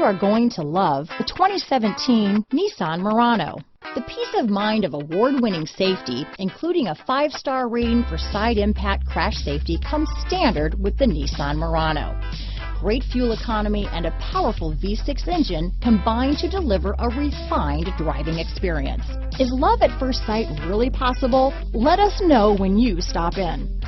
are going to love the 2017 Nissan Murano. The peace of mind of award-winning safety, including a 5-star rating for side impact crash safety, comes standard with the Nissan Murano. Great fuel economy and a powerful V6 engine combine to deliver a refined driving experience. Is love at first sight really possible? Let us know when you stop in.